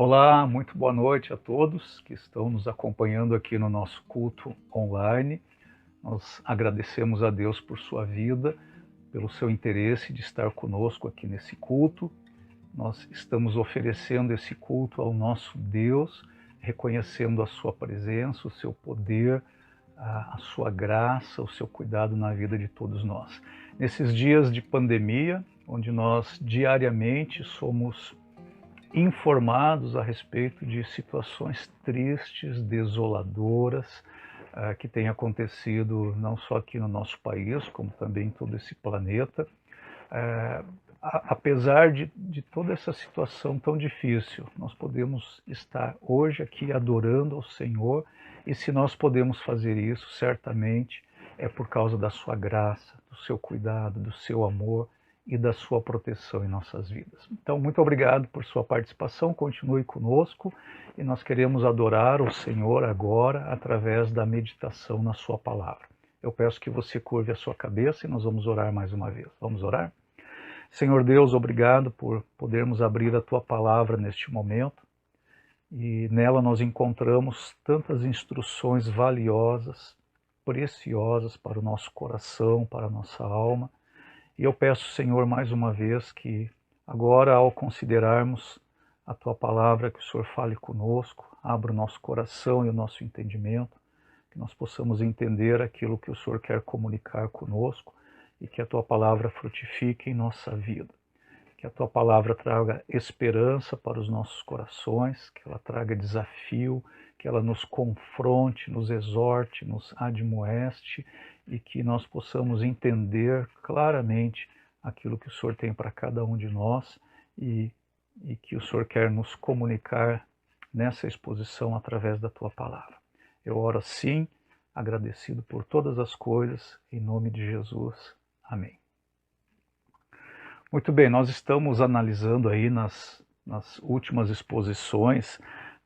Olá, muito boa noite a todos que estão nos acompanhando aqui no nosso culto online. Nós agradecemos a Deus por sua vida, pelo seu interesse de estar conosco aqui nesse culto. Nós estamos oferecendo esse culto ao nosso Deus, reconhecendo a sua presença, o seu poder, a sua graça, o seu cuidado na vida de todos nós. Nesses dias de pandemia, onde nós diariamente somos informados a respeito de situações tristes, desoladoras, que têm acontecido não só aqui no nosso país, como também em todo esse planeta. Apesar de toda essa situação tão difícil, nós podemos estar hoje aqui adorando ao Senhor, e se nós podemos fazer isso, certamente é por causa da sua graça, do seu cuidado, do seu amor e da sua proteção em nossas vidas. Então, muito obrigado por sua participação, continue conosco e nós queremos adorar o Senhor agora através da meditação na sua palavra. Eu peço que você curve a sua cabeça e nós vamos orar mais uma vez. Vamos orar? Senhor Deus, obrigado por podermos abrir a tua palavra neste momento e nela nós encontramos tantas instruções valiosas, preciosas para o nosso coração, para a nossa alma. E eu peço, Senhor, mais uma vez que agora, ao considerarmos a Tua palavra, que o Senhor fale conosco, abra o nosso coração e o nosso entendimento, que nós possamos entender aquilo que o Senhor quer comunicar conosco e que a Tua palavra frutifique em nossa vida. Que a Tua palavra traga esperança para os nossos corações, que ela traga desafio, que ela nos confronte, nos exorte, nos admoeste e que nós possamos entender claramente aquilo que o Senhor tem para cada um de nós e que o Senhor quer nos comunicar nessa exposição através da Tua palavra. Eu oro assim, agradecido por todas as coisas, em nome de Jesus. Amém. Muito bem, nós estamos analisando aí nas últimas exposições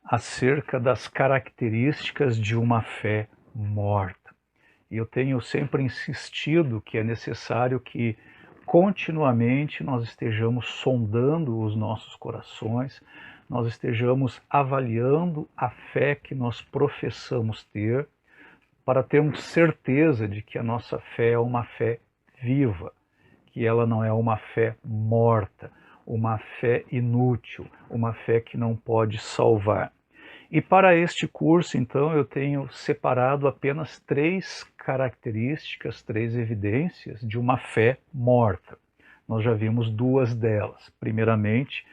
acerca das características de uma fé morta. E eu tenho sempre insistido que é necessário que continuamente nós estejamos sondando os nossos corações, nós estejamos avaliando a fé que nós professamos ter, para termos certeza de que a nossa fé é uma fé viva, que ela não é uma fé morta, uma fé inútil, uma fé que não pode salvar. E para este curso, então, eu tenho separado apenas 3 características, 3 evidências de uma fé morta. Nós já vimos 2 delas. Primeiramente,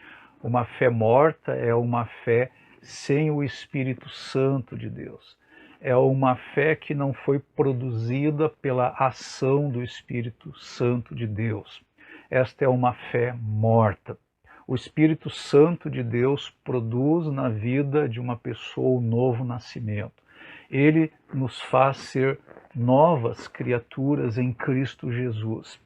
uma fé morta é uma fé sem o Espírito Santo de Deus. É uma fé que não foi produzida pela ação do Espírito Santo de Deus. Esta é uma fé morta. O Espírito Santo de Deus produz na vida de uma pessoa o novo nascimento. Ele nos faz ser novas criaturas em Cristo Jesus.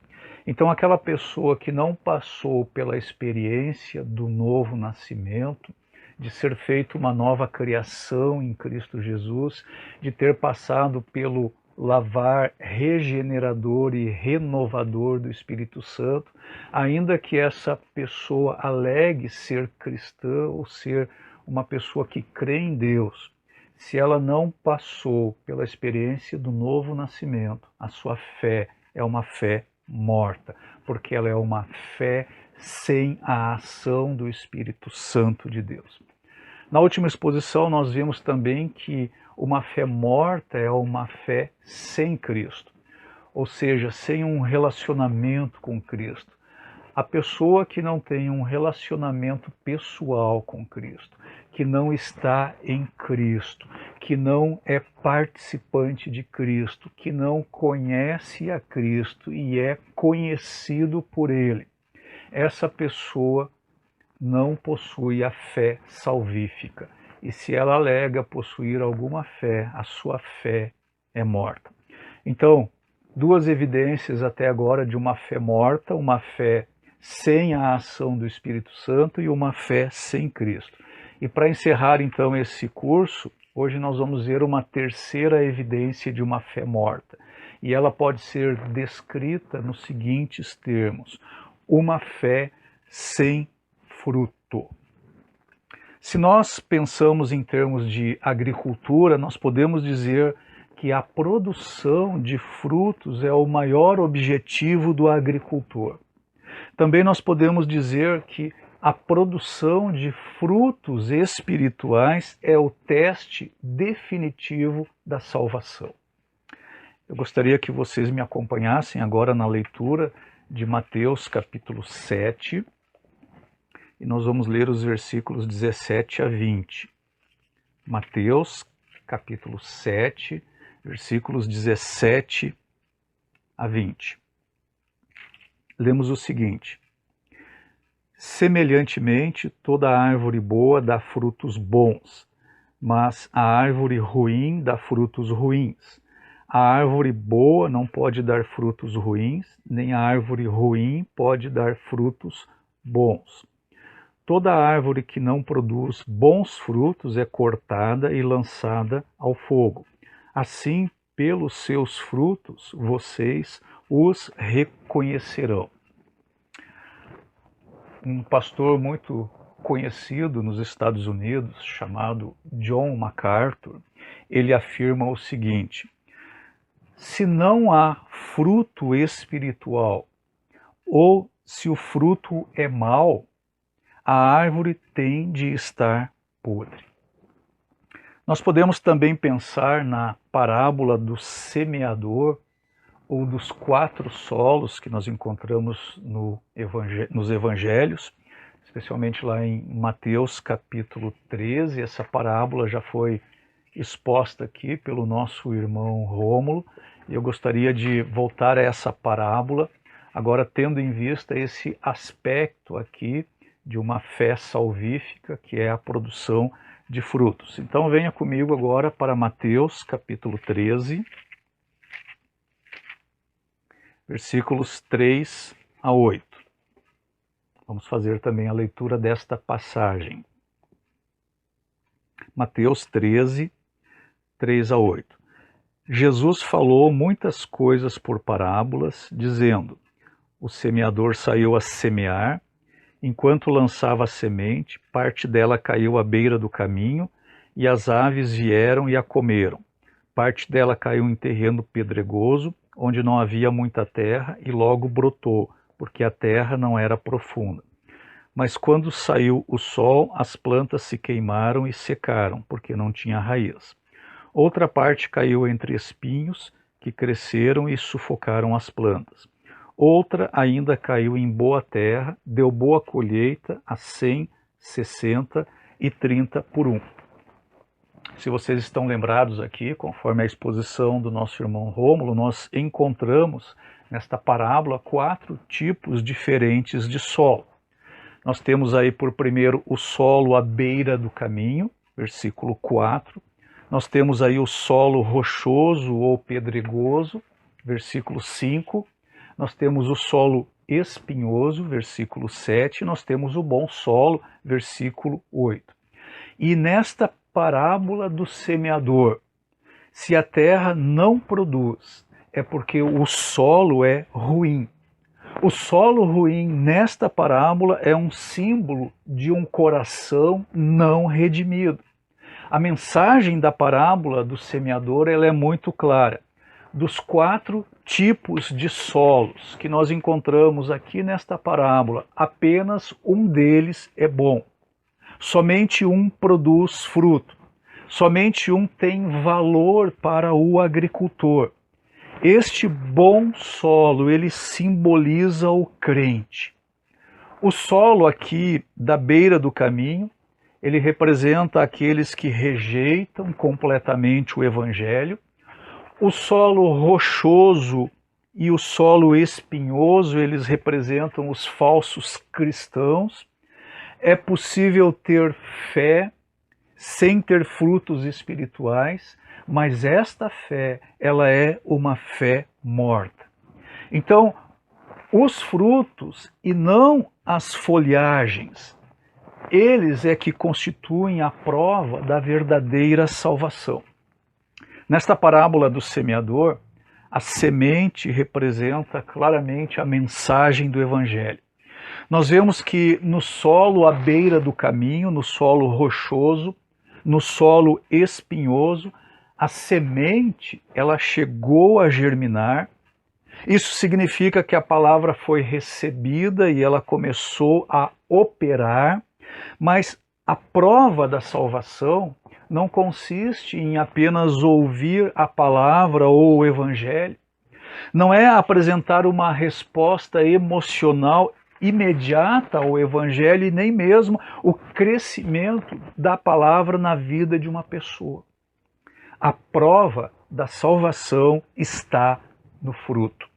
Então, aquela pessoa que não passou pela experiência do novo nascimento, de ser feito uma nova criação em Cristo Jesus, de ter passado pelo lavar regenerador e renovador do Espírito Santo, ainda que essa pessoa alegue ser cristã ou ser uma pessoa que crê em Deus, se ela não passou pela experiência do novo nascimento, a sua fé é uma fé morta, porque ela é uma fé sem a ação do Espírito Santo de Deus. Na última exposição nós vimos também que uma fé morta é uma fé sem Cristo, ou seja, sem um relacionamento com Cristo. A pessoa que não tem um relacionamento pessoal com Cristo, que não está em Cristo, que não é participante de Cristo, que não conhece a Cristo e é conhecido por Ele, essa pessoa não possui a fé salvífica. E se ela alega possuir alguma fé, a sua fé é morta. Então, 2 evidências até agora de uma fé morta, uma fé sem a ação do Espírito Santo e uma fé sem Cristo. E para encerrar então esse curso, hoje nós vamos ver uma terceira evidência de uma fé morta. E ela pode ser descrita nos seguintes termos: uma fé sem fruto. Se nós pensamos em termos de agricultura, nós podemos dizer que a produção de frutos é o maior objetivo do agricultor. Também nós podemos dizer que a produção de frutos espirituais é o teste definitivo da salvação. Eu gostaria que vocês me acompanhassem agora na leitura de Mateus capítulo 7, e nós vamos ler os versículos 17 a 20. Mateus capítulo 7, versículos 17 a 20. Lemos o seguinte: semelhantemente, toda árvore boa dá frutos bons, mas a árvore ruim dá frutos ruins. A árvore boa não pode dar frutos ruins, nem a árvore ruim pode dar frutos bons. Toda árvore que não produz bons frutos é cortada e lançada ao fogo. Assim, pelos seus frutos, vocês os reconhecerão. Um pastor muito conhecido nos Estados Unidos, chamado John MacArthur, ele afirma o seguinte: se não há fruto espiritual, ou se o fruto é mau, a árvore tem de estar podre. Nós podemos também pensar na parábola do semeador, ou dos 4 solos que nós encontramos nos evangelhos, especialmente lá em Mateus capítulo 13. Essa parábola já foi exposta aqui pelo nosso irmão Rômulo, e eu gostaria de voltar a essa parábola, agora tendo em vista esse aspecto aqui de uma fé salvífica, que é a produção de frutos. Então venha comigo agora para Mateus capítulo 13, versículos 3 a 8. Vamos fazer também a leitura desta passagem. Mateus 13, 3 a 8. Jesus falou muitas coisas por parábolas, dizendo: o semeador saiu a semear. Enquanto lançava a semente, parte dela caiu à beira do caminho, e as aves vieram e a comeram. Parte dela caiu em terreno pedregoso, onde não havia muita terra, e logo brotou, porque a terra não era profunda. Mas quando saiu o sol, as plantas se queimaram e secaram, porque não tinha raiz. Outra parte caiu entre espinhos, que cresceram e sufocaram as plantas. Outra ainda caiu em boa terra, deu boa colheita a 100, 60 e 30 por 1. Se vocês estão lembrados aqui, conforme a exposição do nosso irmão Rômulo, nós encontramos nesta parábola 4 tipos diferentes de solo. Nós temos aí por primeiro o solo à beira do caminho, versículo 4. Nós temos aí o solo rochoso ou pedregoso, versículo 5. Nós temos o solo espinhoso, versículo 7, nós temos o bom solo, versículo 8. E nesta parábola do semeador, se a terra não produz, é porque o solo é ruim. O solo ruim nesta parábola é um símbolo de um coração não redimido. A mensagem da parábola do semeador ela é muito clara. Dos 4 tipos de solos que nós encontramos aqui nesta parábola, apenas um deles é bom. Somente um produz fruto. Somente um tem valor para o agricultor. Este bom solo, ele simboliza o crente. O solo aqui da beira do caminho, ele representa aqueles que rejeitam completamente o evangelho. O solo rochoso e o solo espinhoso, eles representam os falsos cristãos. É possível ter fé sem ter frutos espirituais, mas esta fé, ela é uma fé morta. Então, os frutos e não as folhagens, eles é que constituem a prova da verdadeira salvação. Nesta parábola do semeador, a semente representa claramente a mensagem do Evangelho. nós vemos que no solo à beira do caminho, no solo rochoso, no solo espinhoso, a semente, ela chegou a germinar. Isso significa que a palavra foi recebida e ela começou a operar, mas a prova da salvação não consiste em apenas ouvir a palavra ou o evangelho. Não é apresentar uma resposta emocional imediata ao evangelho e nem mesmo o crescimento da palavra na vida de uma pessoa. A prova da salvação está no fruto.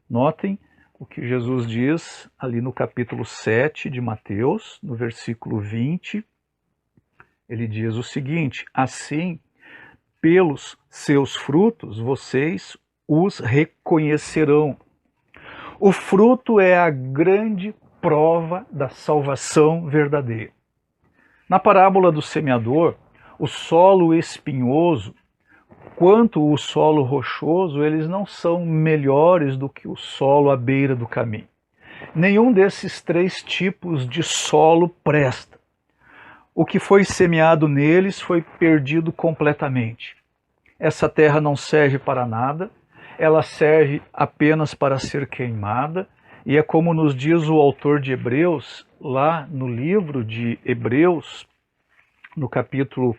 Notem o que Jesus diz ali no capítulo 7 de Mateus, no versículo 20. Ele diz o seguinte: assim, pelos seus frutos vocês os reconhecerão. O fruto é a grande prova da salvação verdadeira. Na parábola do semeador, o solo espinhoso quanto o solo rochoso, eles não são melhores do que o solo à beira do caminho. Nenhum desses três tipos de solo presta. O que foi semeado neles foi perdido completamente. Essa terra não serve para nada, ela serve apenas para ser queimada, e é como nos diz o autor de Hebreus, lá no livro de Hebreus, no capítulo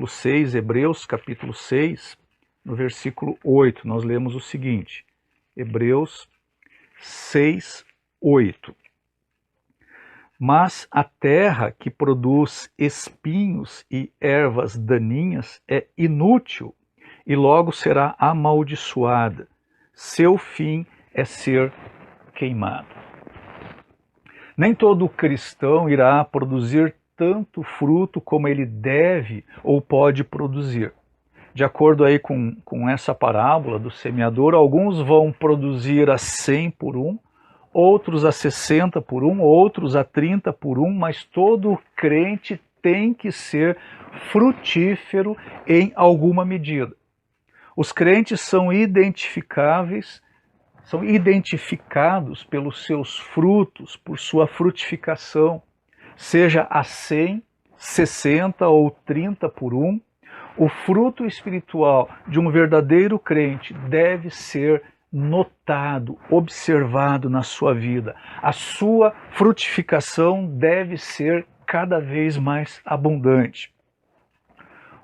6, Hebreus capítulo 6, no versículo 8, nós lemos o seguinte, Hebreus 6, 8. Mas a terra que produz espinhos e ervas daninhas é inútil e logo será amaldiçoada. Seu fim é ser queimado. Nem todo cristão irá produzir tanto fruto como ele deve ou pode produzir. De acordo aí com essa parábola do semeador, alguns vão produzir a 100 por um, outros a 60 por um, outros a 30 por um, mas todo crente tem que ser frutífero em alguma medida. Os crentes são identificados pelos seus frutos, por sua frutificação, seja a 100, 60 ou 30 por um, o fruto espiritual de um verdadeiro crente deve ser notado, observado na sua vida. A sua frutificação deve ser cada vez mais abundante.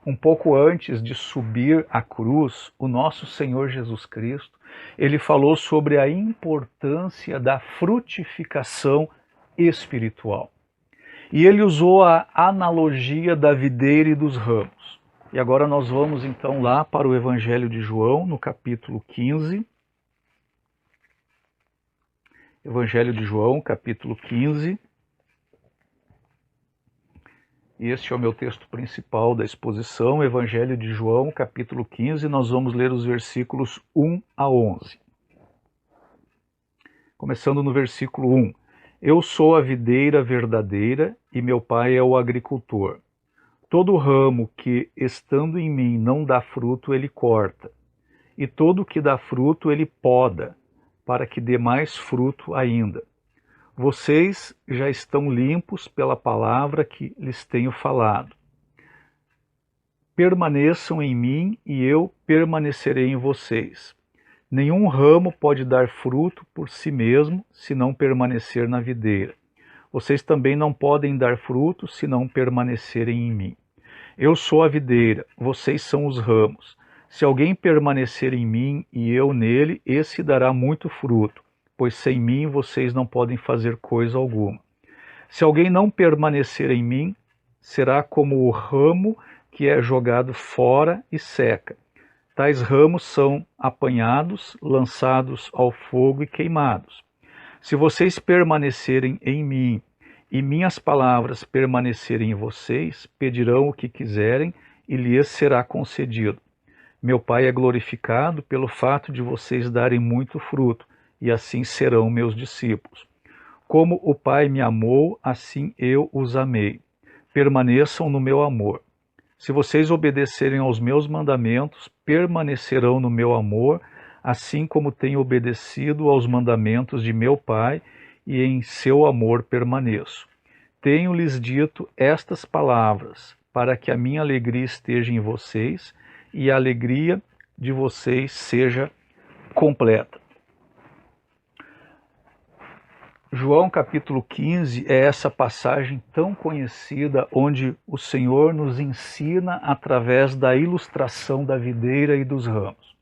Um pouco antes de subir à cruz, o nosso Senhor Jesus Cristo, ele falou sobre a importância da frutificação espiritual. E ele usou a analogia da videira e dos ramos. E agora nós vamos então lá para o Evangelho de João, no capítulo 15. Evangelho de João, capítulo 15. Este é o meu texto principal da exposição, Evangelho de João, capítulo 15. Nós vamos ler os versículos 1 a 11. Começando no versículo 1. Eu sou a videira verdadeira e meu pai é o agricultor. Todo ramo que, estando em mim, não dá fruto, ele corta. E todo que dá fruto, ele poda, para que dê mais fruto ainda. Vocês já estão limpos pela palavra que lhes tenho falado. Permaneçam em mim e eu permanecerei em vocês. Nenhum ramo pode dar fruto por si mesmo, se não permanecer na videira. Vocês também não podem dar fruto, se não permanecerem em mim. Eu sou a videira, vocês são os ramos. Se alguém permanecer em mim e eu nele, esse dará muito fruto, pois sem mim vocês não podem fazer coisa alguma. Se alguém não permanecer em mim, será como o ramo que é jogado fora e seca. Tais ramos são apanhados, lançados ao fogo e queimados. Se vocês permanecerem em mim e minhas palavras permanecerem em vocês, pedirão o que quiserem e lhes será concedido. Meu Pai é glorificado pelo fato de vocês darem muito fruto, e assim serão meus discípulos. Como o Pai me amou, assim eu os amei. Permaneçam no meu amor. Se vocês obedecerem aos meus mandamentos, permanecerão no meu amor, assim como tenho obedecido aos mandamentos de meu Pai, e em seu amor permaneço. Tenho-lhes dito estas palavras, para que a minha alegria esteja em vocês e a alegria de vocês seja completa. João capítulo 15 é essa passagem tão conhecida onde o Senhor nos ensina através da ilustração da videira e dos ramos.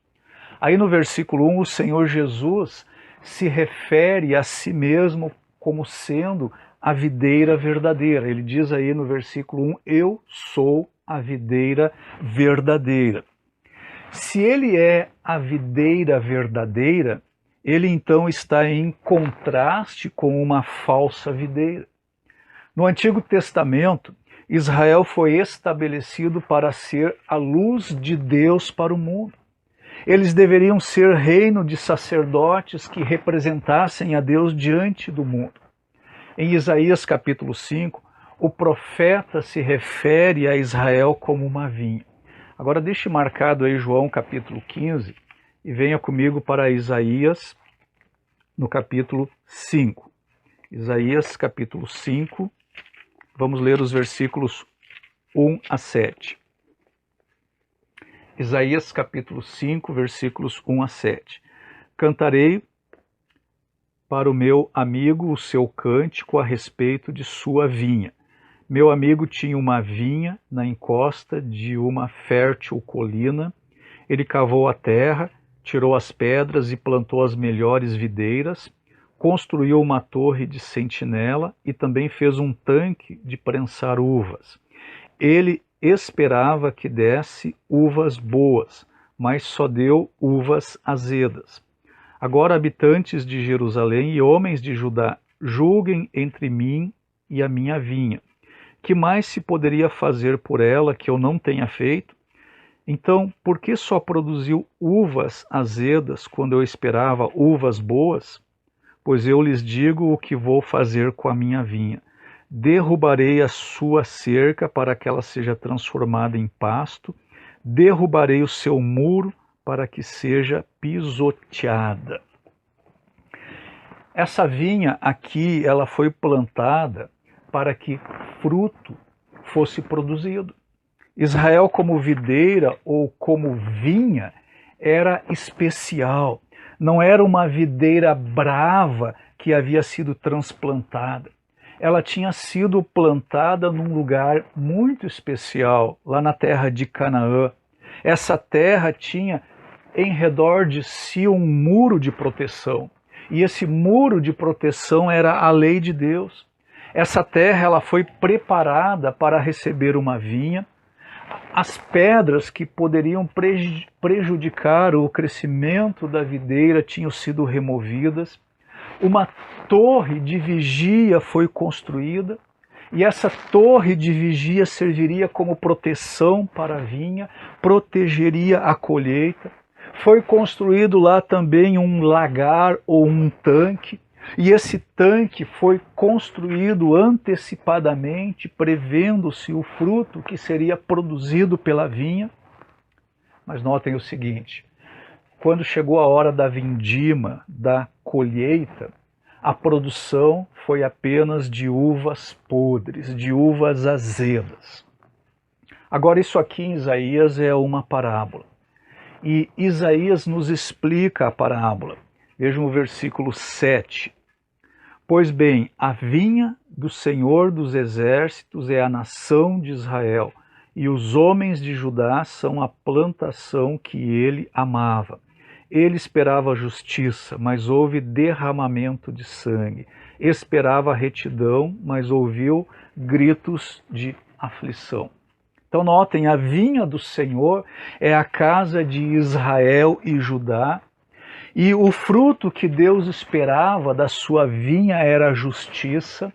Aí no versículo 1 o Senhor Jesus se refere a si mesmo como sendo a videira verdadeira. Ele diz aí no versículo 1, eu sou a videira verdadeira. Se ele é a videira verdadeira, ele então está em contraste com uma falsa videira. No Antigo Testamento, Israel foi estabelecido para ser a luz de Deus para o mundo. Eles deveriam ser reino de sacerdotes que representassem a Deus diante do mundo. Em Isaías capítulo 5, o profeta se refere a Israel como uma vinha. Agora deixe marcado aí João capítulo 15 e venha comigo para Isaías no capítulo 5. Isaías capítulo 5, vamos ler os versículos 1 a 7. Isaías capítulo 5, versículos 1 a 7. Cantarei para o meu amigo o seu cântico a respeito de sua vinha. Meu amigo tinha uma vinha na encosta de uma fértil colina. Ele cavou a terra, tirou as pedras e plantou as melhores videiras, construiu uma torre de sentinela e também fez um tanque de prensar uvas. Ele esperava que desse uvas boas, mas só deu uvas azedas. Agora, habitantes de Jerusalém e homens de Judá, julguem entre mim e a minha vinha. Que mais se poderia fazer por ela que eu não tenha feito? Então, por que só produziu uvas azedas quando eu esperava uvas boas? Pois eu lhes digo o que vou fazer com a minha vinha. Derrubarei a sua cerca para que ela seja transformada em pasto, derrubarei o seu muro para que seja pisoteada. Essa vinha aqui, ela foi plantada para que fruto fosse produzido. Israel como videira ou como vinha era especial, não era uma videira brava que havia sido transplantada. Ela tinha sido plantada num lugar muito especial, lá na terra de Canaã. Essa terra tinha em redor de si um muro de proteção. E esse muro de proteção era a lei de Deus. Essa terra ela foi preparada para receber uma vinha. As pedras que poderiam prejudicar o crescimento da videira tinham sido removidas. Uma torre de vigia foi construída. E essa torre de vigia serviria como proteção para a vinha, protegeria a colheita. Foi construído lá também um lagar ou um tanque, e esse tanque foi construído antecipadamente, prevendo-se o fruto que seria produzido pela vinha. Mas notem o seguinte, quando chegou a hora da vindima, da colheita, a produção foi apenas de uvas podres, de uvas azedas. Agora isso aqui em Isaías é uma parábola. E Isaías nos explica a parábola. Vejam o versículo 7. Pois bem, a vinha do Senhor dos Exércitos é a nação de Israel, e os homens de Judá são a plantação que ele amava. Ele esperava justiça, mas houve derramamento de sangue. Esperava retidão, mas ouviu gritos de aflição. Então notem, a vinha do Senhor é a casa de Israel e Judá, e o fruto que Deus esperava da sua vinha era a justiça,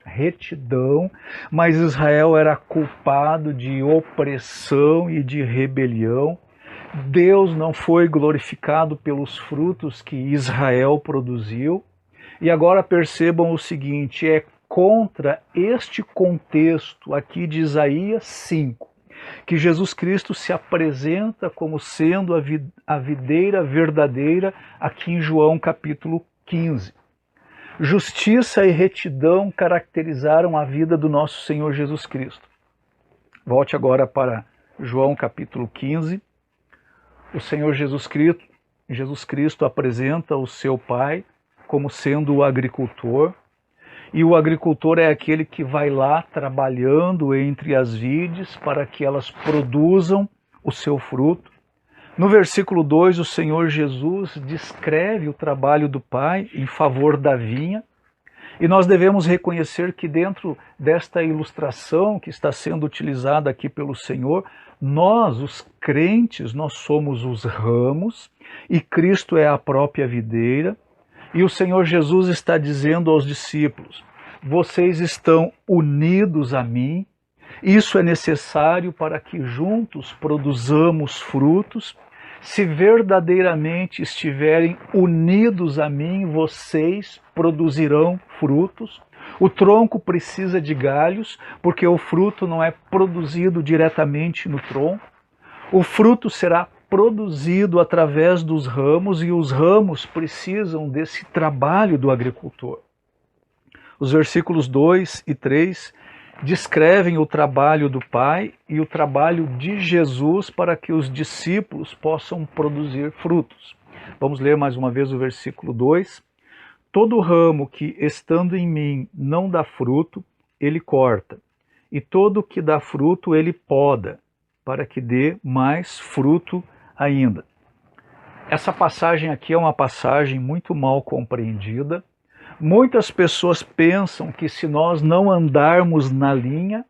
retidão, mas Israel era culpado de opressão e de rebelião. Deus não foi glorificado pelos frutos que Israel produziu. E agora percebam o seguinte, é contra este contexto aqui de Isaías 5, que Jesus Cristo se apresenta como sendo a videira verdadeira aqui em João capítulo 15. Justiça e retidão caracterizaram a vida do nosso Senhor Jesus Cristo. Volte agora para João capítulo 15. O Senhor Jesus Cristo apresenta o seu Pai como sendo o agricultor, e o agricultor é aquele que vai lá trabalhando entre as vides para que elas produzam o seu fruto. No versículo 2, o Senhor Jesus descreve o trabalho do Pai em favor da vinha, e nós devemos reconhecer que dentro desta ilustração que está sendo utilizada aqui pelo Senhor, nós, os crentes, nós somos os ramos, e Cristo é a própria videira, e o Senhor Jesus está dizendo aos discípulos: vocês estão unidos a mim, isso é necessário para que juntos produzamos frutos. Se verdadeiramente estiverem unidos a mim, vocês produzirão frutos. O tronco precisa de galhos, porque o fruto não é produzido diretamente no tronco. O fruto será produzido através dos ramos, e os ramos precisam desse trabalho do agricultor. Os versículos 2 e 3 descrevem o trabalho do Pai e o trabalho de Jesus para que os discípulos possam produzir frutos. Vamos ler mais uma vez o versículo 2. Todo ramo que, estando em mim, não dá fruto, ele corta, e todo que dá fruto, ele poda, para que dê mais fruto ainda. Essa passagem aqui é uma passagem muito mal compreendida. Muitas pessoas pensam que se nós não andarmos na linha,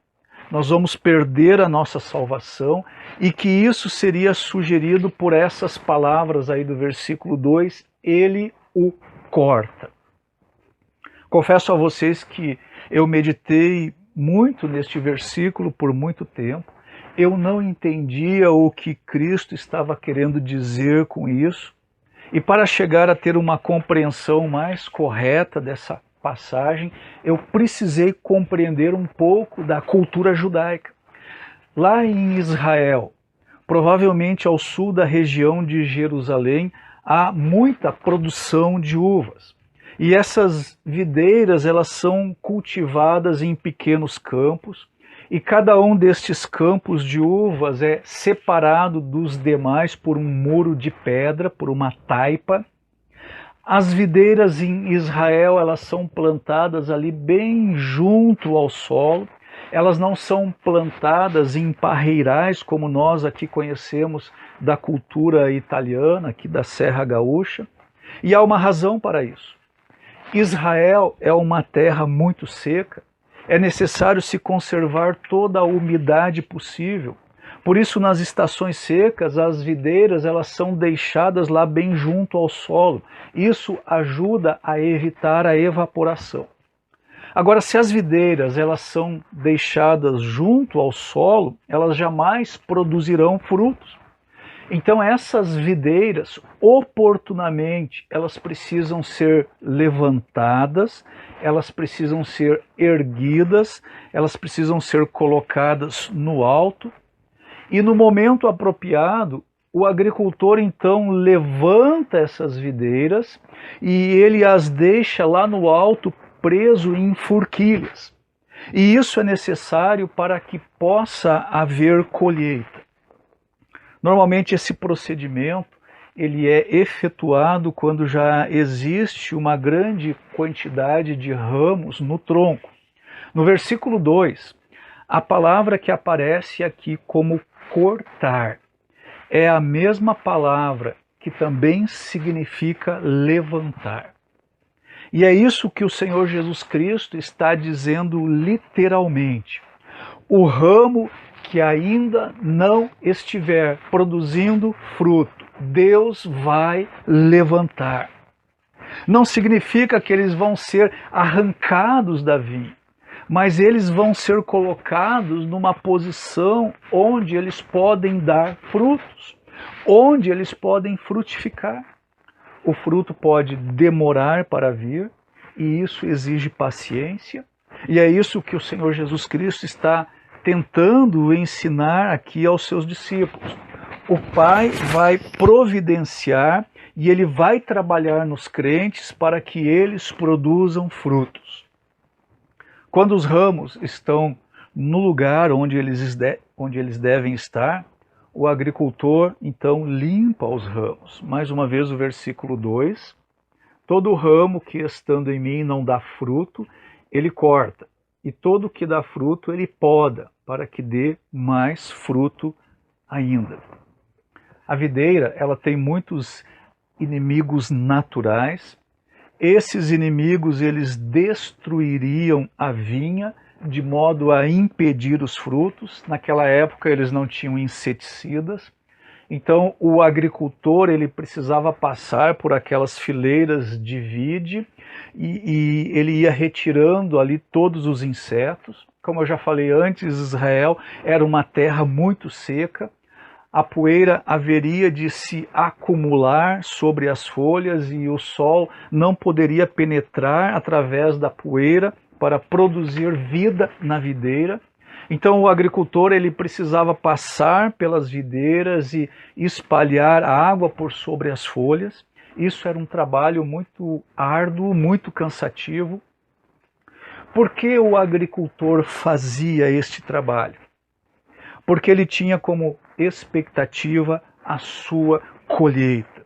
nós vamos perder a nossa salvação, e que isso seria sugerido por essas palavras aí do versículo 2, ele o corta. Confesso a vocês que eu meditei muito neste versículo por muito tempo. Eu não entendia o que Cristo estava querendo dizer com isso. E para chegar a ter uma compreensão mais correta dessa passagem, eu precisei compreender um pouco da cultura judaica. Lá em Israel, provavelmente ao sul da região de Jerusalém, há muita produção de uvas. E essas videiras, elas são cultivadas em pequenos campos, e cada um destes campos de uvas é separado dos demais por um muro de pedra, por uma taipa. As videiras em Israel, elas são plantadas ali bem junto ao solo. Elas não são plantadas em parreirais, como nós aqui conhecemos da cultura italiana, aqui da Serra Gaúcha. E há uma razão para isso. Israel é uma terra muito seca. É necessário se conservar toda a umidade possível. Por isso, nas estações secas, as videiras elas são deixadas lá bem junto ao solo. Isso ajuda a evitar a evaporação. Agora, se as videiras elas são deixadas junto ao solo, elas jamais produzirão frutos. Então, essas videiras, oportunamente, elas precisam ser levantadas, elas precisam ser erguidas, elas precisam ser colocadas no alto, e no momento apropriado, o agricultor então levanta essas videiras e ele as deixa lá no alto, preso em forquilhas. E isso é necessário para que possa haver colheita. Normalmente esse procedimento ele é efetuado quando já existe uma grande quantidade de ramos no tronco. No versículo 2, a palavra que aparece aqui como cortar é a mesma palavra que também significa levantar. E é isso que o Senhor Jesus Cristo está dizendo literalmente. O ramo que ainda não estiver produzindo fruto, Deus vai levantar. Não significa que eles vão ser arrancados da vinha, mas eles vão ser colocados numa posição onde eles podem dar frutos, onde eles podem frutificar. O fruto pode demorar para vir, e isso exige paciência, e é isso que o Senhor Jesus Cristo está tentando ensinar aqui aos seus discípulos. O Pai vai providenciar e Ele vai trabalhar nos crentes para que eles produzam frutos. Quando os ramos estão no lugar onde eles devem estar, o agricultor então limpa os ramos. Mais uma vez o versículo 2. Todo ramo que estando em mim não dá fruto, ele corta. E todo que dá fruto, ele poda, para que dê mais fruto ainda. A videira, ela tem muitos inimigos naturais. Esses inimigos, eles destruiriam a vinha de modo a impedir os frutos. Naquela época, eles não tinham inseticidas. Então, o agricultor, ele precisava passar por aquelas fileiras de vide e ele ia retirando ali todos os insetos. Como eu já falei antes, Israel era uma terra muito seca. A poeira haveria de se acumular sobre as folhas e o sol não poderia penetrar através da poeira para produzir vida na videira. Então o agricultor ele precisava passar pelas videiras e espalhar água por sobre as folhas. Isso era um trabalho muito árduo, muito cansativo. Por que o agricultor fazia este trabalho? Porque ele tinha como expectativa a sua colheita.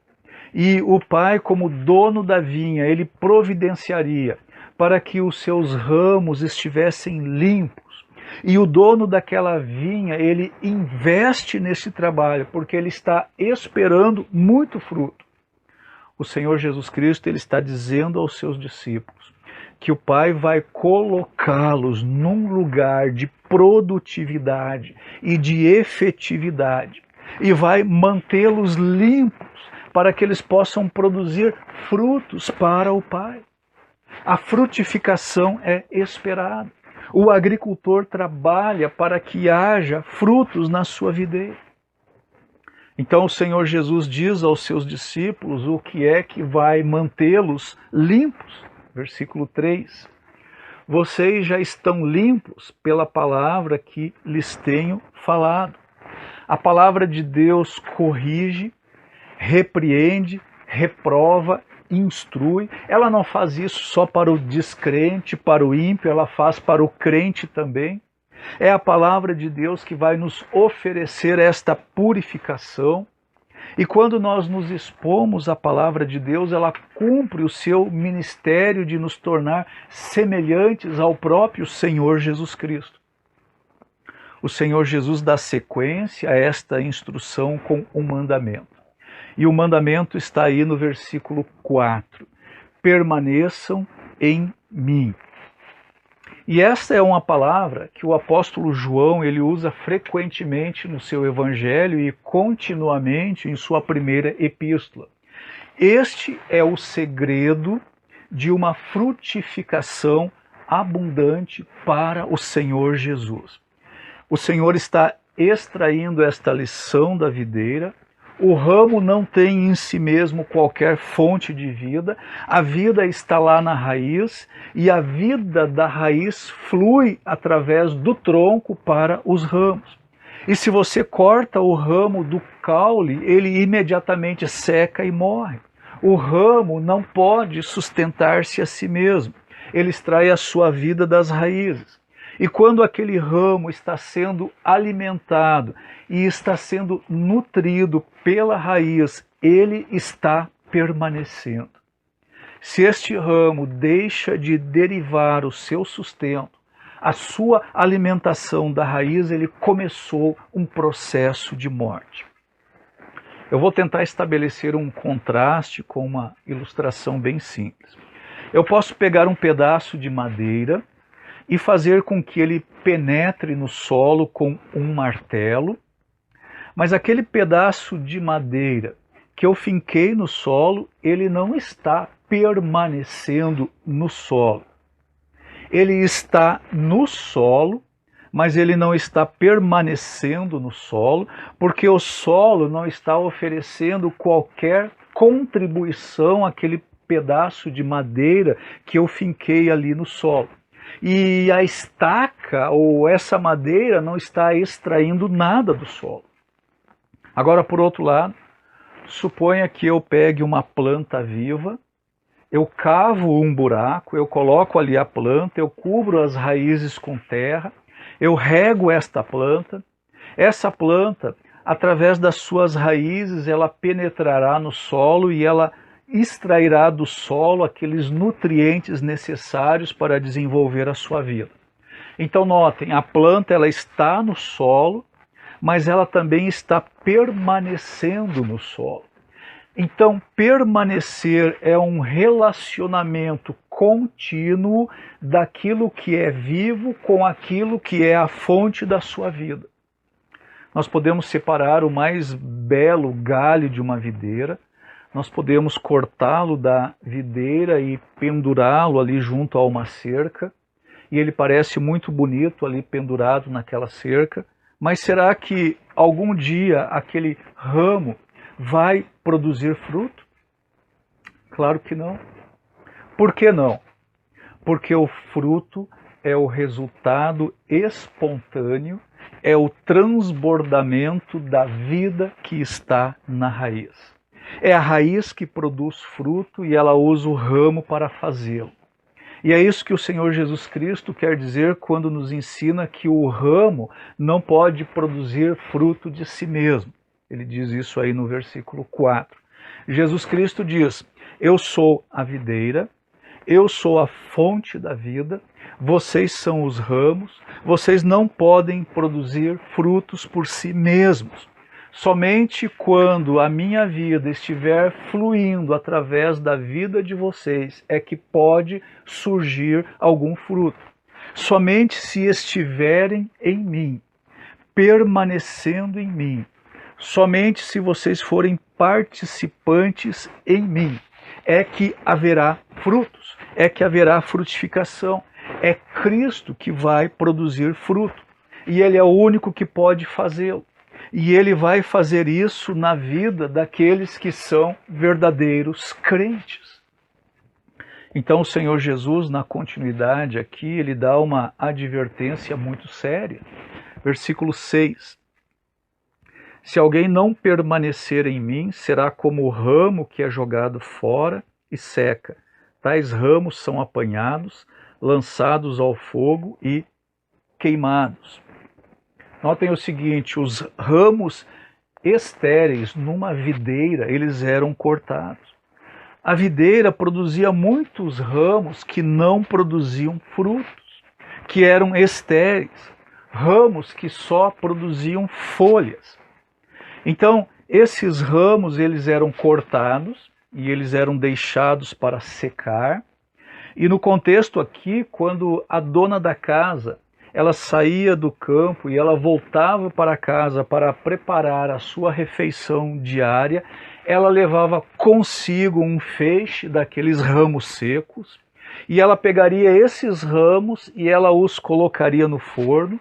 E o pai, como dono da vinha, ele providenciaria para que os seus ramos estivessem limpos. E o dono daquela vinha, ele investe nesse trabalho, porque ele está esperando muito fruto. O Senhor Jesus Cristo, ele está dizendo aos seus discípulos que o Pai vai colocá-los num lugar de produtividade e de efetividade e vai mantê-los limpos para que eles possam produzir frutos para o Pai. A frutificação é esperada. O agricultor trabalha para que haja frutos na sua videira. Então o Senhor Jesus diz aos seus discípulos o que é que vai mantê-los limpos. Versículo 3. Vocês já estão limpos pela palavra que lhes tenho falado. A palavra de Deus corrige, repreende, reprova, instrui. Ela não faz isso só para o descrente, para o ímpio, ela faz para o crente também. É a palavra de Deus que vai nos oferecer esta purificação. E quando nós nos expomos à palavra de Deus, ela cumpre o seu ministério de nos tornar semelhantes ao próprio Senhor Jesus Cristo. O Senhor Jesus dá sequência a esta instrução com um mandamento. E o mandamento está aí no versículo 4. Permaneçam em mim. E esta é uma palavra que o apóstolo João ele usa frequentemente no seu evangelho e continuamente em sua primeira epístola. Este é o segredo de uma frutificação abundante para o Senhor Jesus. O Senhor está extraindo esta lição da videira. O ramo não tem em si mesmo qualquer fonte de vida, a vida está lá na raiz e a vida da raiz flui através do tronco para os ramos. E se você corta o ramo do caule, ele imediatamente seca e morre. O ramo não pode sustentar-se a si mesmo, ele extrai a sua vida das raízes. E quando aquele ramo está sendo alimentado e está sendo nutrido pela raiz, ele está permanecendo. Se este ramo deixa de derivar o seu sustento, a sua alimentação da raiz, ele começou um processo de morte. Eu vou tentar estabelecer um contraste com uma ilustração bem simples. Eu posso pegar um pedaço de madeira e fazer com que ele penetre no solo com um martelo, mas aquele pedaço de madeira que eu finquei no solo, ele não está permanecendo no solo. Ele está no solo, mas ele não está permanecendo no solo, porque o solo não está oferecendo qualquer contribuição àquele pedaço de madeira que eu finquei ali no solo. E a estaca ou essa madeira não está extraindo nada do solo. Agora, por outro lado, suponha que eu pegue uma planta viva, eu cavo um buraco, eu coloco ali a planta, eu cubro as raízes com terra, eu rego esta planta. Essa planta, através das suas raízes, ela penetrará no solo e ela extrairá do solo aqueles nutrientes necessários para desenvolver a sua vida. Então notem, a planta ela está no solo, mas ela também está permanecendo no solo. Então, permanecer é um relacionamento contínuo daquilo que é vivo com aquilo que é a fonte da sua vida. Nós podemos separar o mais belo galho de uma videira, nós podemos cortá-lo da videira e pendurá-lo ali junto a uma cerca, e ele parece muito bonito ali pendurado naquela cerca, mas será que algum dia aquele ramo vai produzir fruto? Claro que não. Por que não? Porque o fruto é o resultado espontâneo, é o transbordamento da vida que está na raiz. É a raiz que produz fruto e ela usa o ramo para fazê-lo. E é isso que o Senhor Jesus Cristo quer dizer quando nos ensina que o ramo não pode produzir fruto de si mesmo. Ele diz isso aí no versículo 4. Jesus Cristo diz: eu sou a videira, eu sou a fonte da vida, vocês são os ramos, vocês não podem produzir frutos por si mesmos. Somente quando a minha vida estiver fluindo através da vida de vocês é que pode surgir algum fruto. Somente se estiverem em mim, permanecendo em mim, somente se vocês forem participantes em mim, é que haverá frutos, é que haverá frutificação. É Cristo que vai produzir fruto e Ele é o único que pode fazê-lo. E Ele vai fazer isso na vida daqueles que são verdadeiros crentes. Então o Senhor Jesus, na continuidade aqui, Ele dá uma advertência muito séria. Versículo 6. Se alguém não permanecer em mim, será como o ramo que é jogado fora e seca. Tais ramos são apanhados, lançados ao fogo e queimados. Notem o seguinte, os ramos estéreis numa videira, eles eram cortados. A videira produzia muitos ramos que não produziam frutos, que eram estéreis, ramos que só produziam folhas. Então, esses ramos, eles eram cortados e eles eram deixados para secar. E no contexto aqui, quando a dona da casa, ela saía do campo e ela voltava para casa para preparar a sua refeição diária, ela levava consigo um feixe daqueles ramos secos, e ela pegaria esses ramos e ela os colocaria no forno,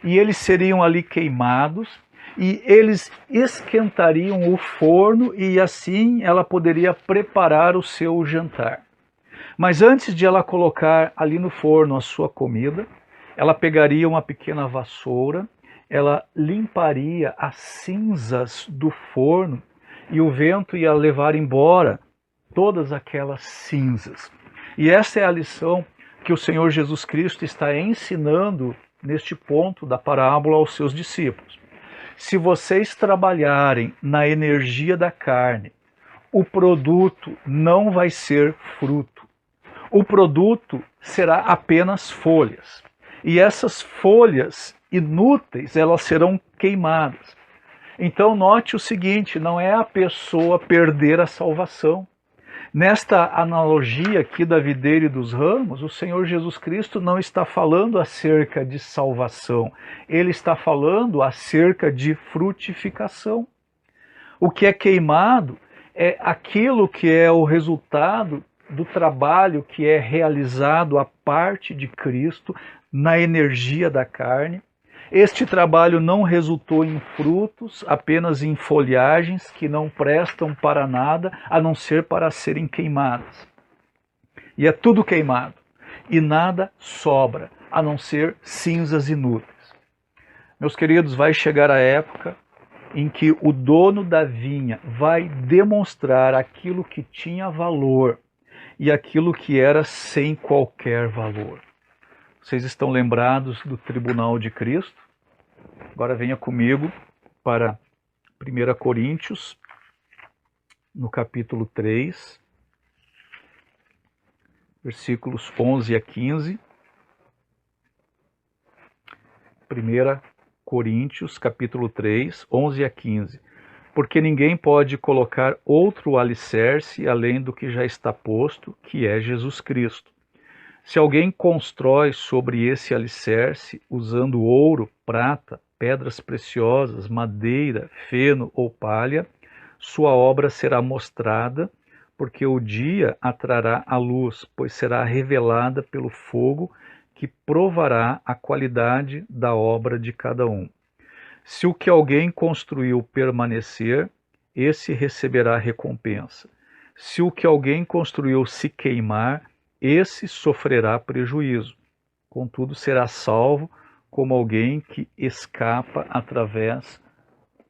e eles seriam ali queimados, e eles esquentariam o forno e assim ela poderia preparar o seu jantar. Mas antes de ela colocar ali no forno a sua comida, ela pegaria uma pequena vassoura, ela limparia as cinzas do forno e o vento ia levar embora todas aquelas cinzas. E essa é a lição que o Senhor Jesus Cristo está ensinando neste ponto da parábola aos seus discípulos. Se vocês trabalharem na energia da carne, o produto não vai ser fruto. O produto será apenas folhas. E essas folhas inúteis, elas serão queimadas. Então note o seguinte, não é a pessoa perder a salvação. Nesta analogia aqui da videira e dos ramos, o Senhor Jesus Cristo não está falando acerca de salvação, Ele está falando acerca de frutificação. O que é queimado é aquilo que é o resultado do trabalho que é realizado à parte de Cristo na energia da carne. Este trabalho não resultou em frutos, apenas em folhagens que não prestam para nada, a não ser para serem queimadas. E é tudo queimado. e nada sobra, a não ser cinzas inúteis. Meus queridos, vai chegar a época em que o dono da vinha vai demonstrar aquilo que tinha valor e aquilo que era sem qualquer valor. Vocês estão lembrados do tribunal de Cristo? Agora venha comigo para 1 Coríntios, no capítulo 3, versículos 11 a 15. 1 Coríntios, capítulo 3, 11 a 15. Porque ninguém pode colocar outro alicerce além do que já está posto, que é Jesus Cristo. Se alguém constrói sobre esse alicerce usando ouro, prata, pedras preciosas, madeira, feno ou palha, sua obra será mostrada, porque o dia a trará à luz, pois será revelada pelo fogo que provará a qualidade da obra de cada um. Se o que alguém construiu permanecer, esse receberá recompensa. Se o que alguém construiu se queimar, esse sofrerá prejuízo. Contudo, será salvo como alguém que escapa através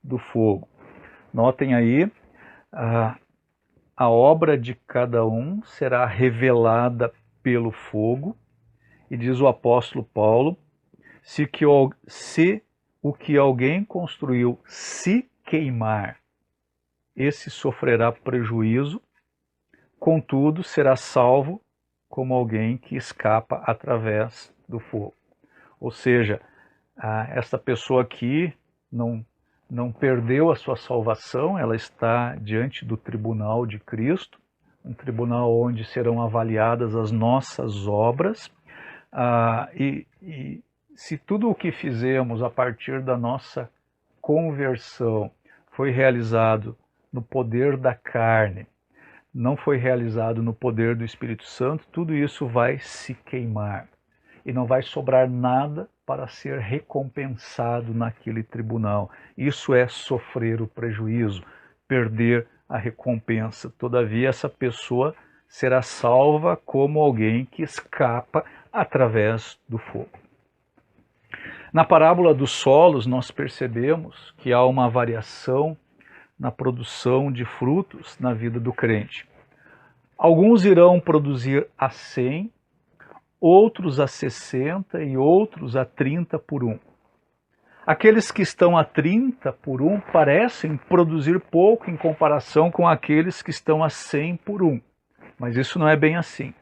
do fogo. Notem aí, a obra de cada um será revelada pelo fogo. E diz o apóstolo Paulo, se o que alguém construiu se queimar, esse sofrerá prejuízo, contudo será salvo como alguém que escapa através do fogo. Ou seja, essa pessoa aqui não perdeu a sua salvação, ela está diante do tribunal de Cristo, um tribunal onde serão avaliadas as nossas obras, e se tudo o que fizemos a partir da nossa conversão foi realizado no poder da carne, não foi realizado no poder do Espírito Santo, tudo isso vai se queimar e não vai sobrar nada para ser recompensado naquele tribunal. Isso é sofrer o prejuízo, perder a recompensa. Todavia, essa pessoa será salva como alguém que escapa através do fogo. Na parábola dos solos, nós percebemos que há uma variação na produção de frutos na vida do crente. Alguns irão produzir a 100, outros a 60 e outros a 30 por 1. Aqueles que estão a 30 por 1 parecem produzir pouco em comparação com aqueles que estão a 100 por 1. Mas isso não é bem assim.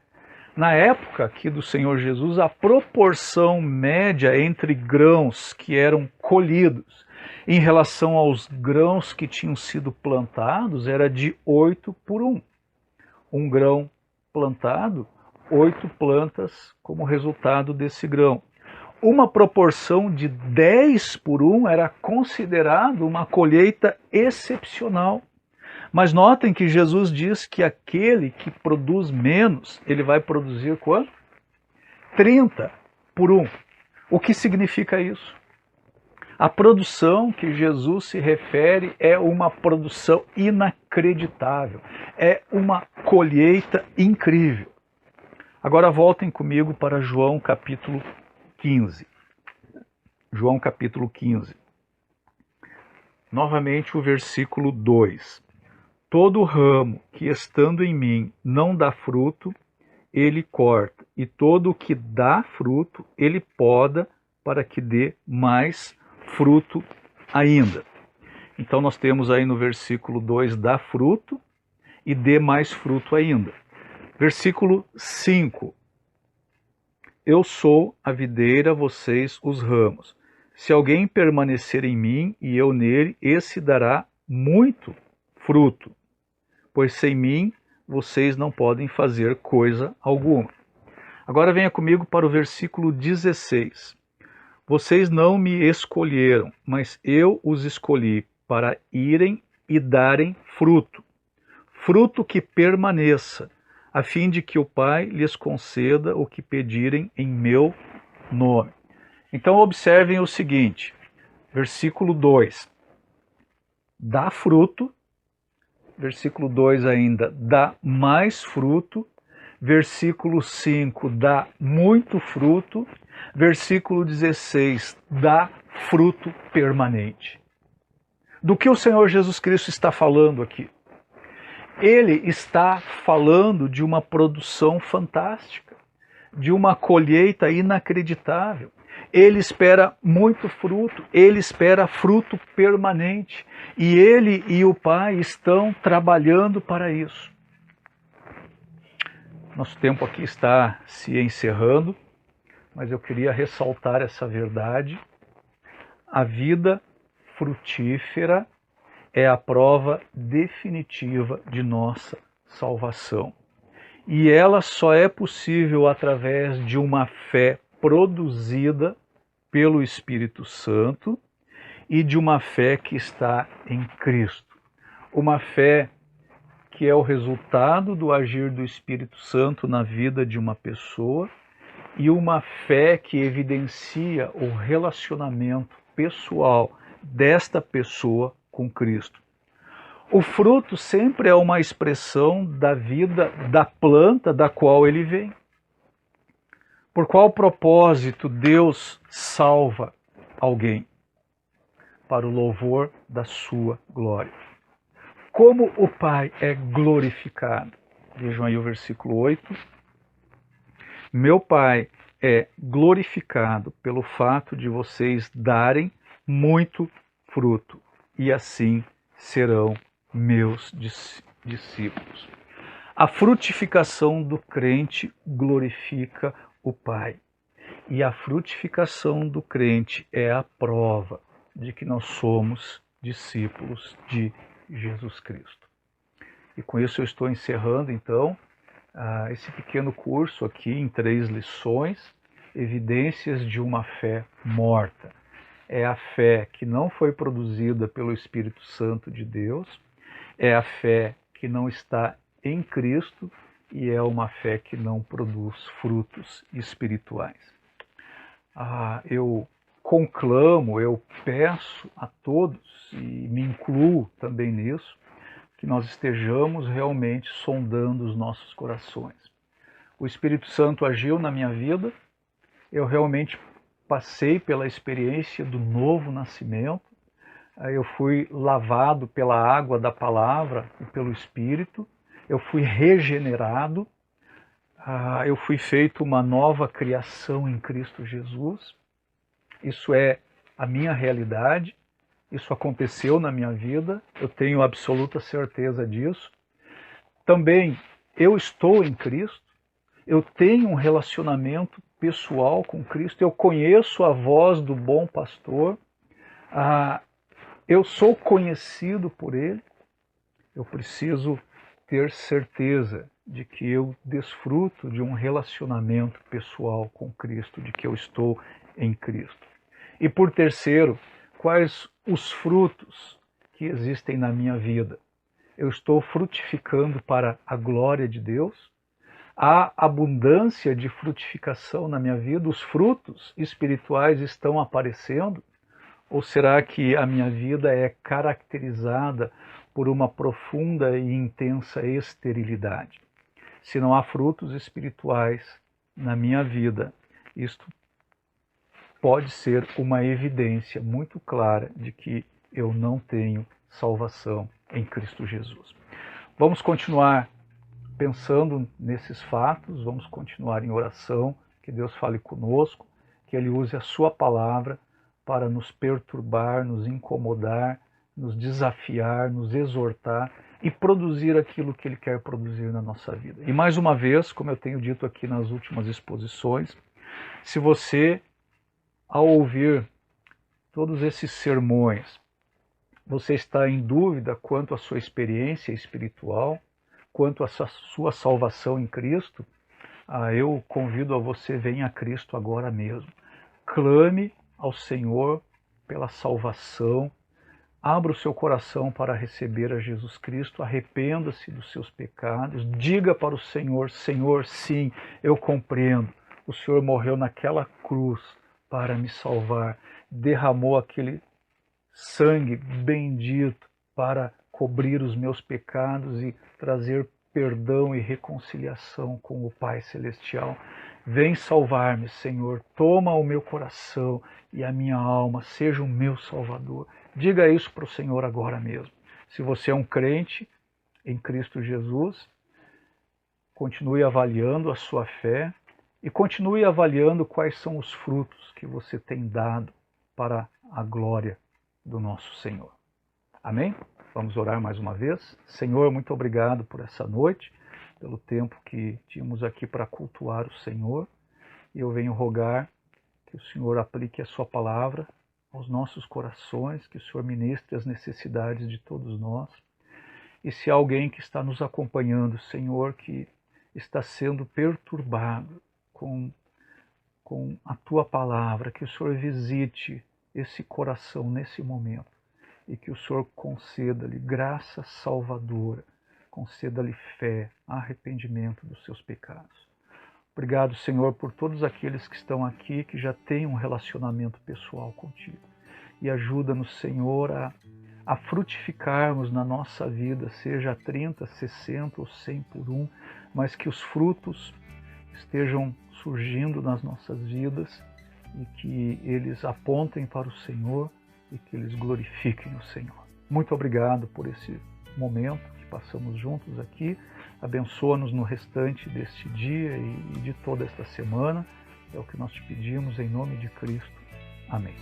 Na época aqui do Senhor Jesus, a proporção média entre grãos que eram colhidos em relação aos grãos que tinham sido plantados era de 8 por 1. Um grão plantado, 8 plantas como resultado desse grão. Uma proporção de 10 por 1 era considerado uma colheita excepcional. Mas notem que Jesus diz que aquele que produz menos, ele vai produzir quanto? 30 por 1. O que significa isso? A produção que Jesus se refere é uma produção inacreditável, é uma colheita incrível. Agora voltem comigo para João capítulo 15. João capítulo 15. Novamente o versículo 2. Todo ramo que estando em mim não dá fruto, ele corta, e todo o que dá fruto, ele poda para que dê mais fruto ainda. Então nós temos aí no versículo 2, dá fruto e dê mais fruto ainda. Versículo 5, eu sou a videira, vocês os ramos. Se alguém permanecer em mim e eu nele, esse dará muito fruto, pois sem mim vocês não podem fazer coisa alguma. Agora venha comigo para o versículo 16. Vocês não me escolheram, mas eu os escolhi para irem e darem fruto, fruto que permaneça, a fim de que o Pai lhes conceda o que pedirem em meu nome. Então observem o seguinte, versículo 2, dá fruto, versículo 2 ainda, dá mais fruto, Versículo 5, dá muito fruto. Versículo 16, dá fruto permanente. Do que o Senhor Jesus Cristo está falando aqui? Ele está falando de uma produção fantástica, de uma colheita inacreditável. Ele espera muito fruto, ele espera fruto permanente. E ele e o Pai estão trabalhando para isso. Nosso tempo aqui está se encerrando, mas eu queria ressaltar essa verdade. A vida frutífera é a prova definitiva de nossa salvação. E ela só é possível através de uma fé produzida pelo Espírito Santo e de uma fé que está em Cristo. Uma fé que é o resultado do agir do Espírito Santo na vida de uma pessoa e uma fé que evidencia o relacionamento pessoal desta pessoa com Cristo. O fruto sempre é uma expressão da vida da planta da qual ele vem. Por qual propósito Deus salva alguém? Para o louvor da sua glória. Como o Pai é glorificado? Vejam aí o versículo 8. Meu Pai é glorificado pelo fato de vocês darem muito fruto, e assim serão meus discípulos. A frutificação do crente glorifica o Pai. E a frutificação do crente é a prova de que nós somos discípulos de Jesus Cristo. E com isso eu estou encerrando, então, esse pequeno curso aqui em 3 lições, evidências de uma fé morta. É a fé que não foi produzida pelo Espírito Santo de Deus, é a fé que não está em Cristo e é uma fé que não produz frutos espirituais. Eu conclamo, eu peço a todos, e me incluo também nisso, que nós estejamos realmente sondando os nossos corações. O Espírito Santo agiu na minha vida, eu realmente passei pela experiência do novo nascimento, eu fui lavado pela água da palavra e pelo Espírito, eu fui regenerado, eu fui feito uma nova criação em Cristo Jesus. Isso é a minha realidade, isso aconteceu na minha vida, eu tenho absoluta certeza disso. Também eu estou em Cristo, eu tenho um relacionamento pessoal com Cristo, eu conheço a voz do bom pastor, eu sou conhecido por Ele, eu preciso ter certeza de que eu desfruto de um relacionamento pessoal com Cristo, de que eu estou em Cristo. E por terceiro, quais os frutos que existem na minha vida? Eu estou frutificando para a glória de Deus? Há abundância de frutificação na minha vida? Os frutos espirituais estão aparecendo? Ou será que a minha vida é caracterizada por uma profunda e intensa esterilidade? Se não há frutos espirituais na minha vida, isto pode ser uma evidência muito clara de que eu não tenho salvação em Cristo Jesus. Vamos continuar pensando nesses fatos, vamos continuar em oração, que Deus fale conosco, que Ele use a sua palavra para nos perturbar, nos incomodar, nos desafiar, nos exortar e produzir aquilo que Ele quer produzir na nossa vida. E mais uma vez, como eu tenho dito aqui nas últimas exposições, se você, ao ouvir todos esses sermões, você está em dúvida quanto à sua experiência espiritual, quanto à sua salvação em Cristo, eu convido a você, venha a Cristo agora mesmo. Clame ao Senhor pela salvação, abra o seu coração para receber a Jesus Cristo, arrependa-se dos seus pecados, diga para o Senhor, Senhor, sim, eu compreendo, o Senhor morreu naquela cruz para me salvar, derramou aquele sangue bendito para cobrir os meus pecados e trazer perdão e reconciliação com o Pai Celestial. Vem salvar-me, Senhor, toma o meu coração e a minha alma, seja o meu Salvador. Diga isso para o Senhor agora mesmo. Se você é um crente em Cristo Jesus, continue avaliando a sua fé e continue avaliando quais são os frutos que você tem dado para a glória do nosso Senhor. Amém? Vamos orar mais uma vez. Senhor, muito obrigado por essa noite, pelo tempo que tínhamos aqui para cultuar o Senhor. E eu venho rogar que o Senhor aplique a sua palavra aos nossos corações, que o Senhor ministre as necessidades de todos nós. E se há alguém que está nos acompanhando, Senhor, que está sendo perturbado com a tua palavra, que o Senhor visite esse coração nesse momento e que o Senhor conceda-lhe graça salvadora, conceda-lhe fé, arrependimento dos seus pecados. Obrigado, Senhor, por todos aqueles que estão aqui, que já têm um relacionamento pessoal contigo. E ajuda-nos, Senhor, a frutificarmos na nossa vida, seja 30, 60 ou 100 por um, mas que os frutos estejam surgindo nas nossas vidas e que eles apontem para o Senhor e que eles glorifiquem o Senhor. Muito obrigado por esse momento que passamos juntos aqui. Abençoa-nos no restante deste dia e de toda esta semana. É o que nós te pedimos em nome de Cristo. Amém.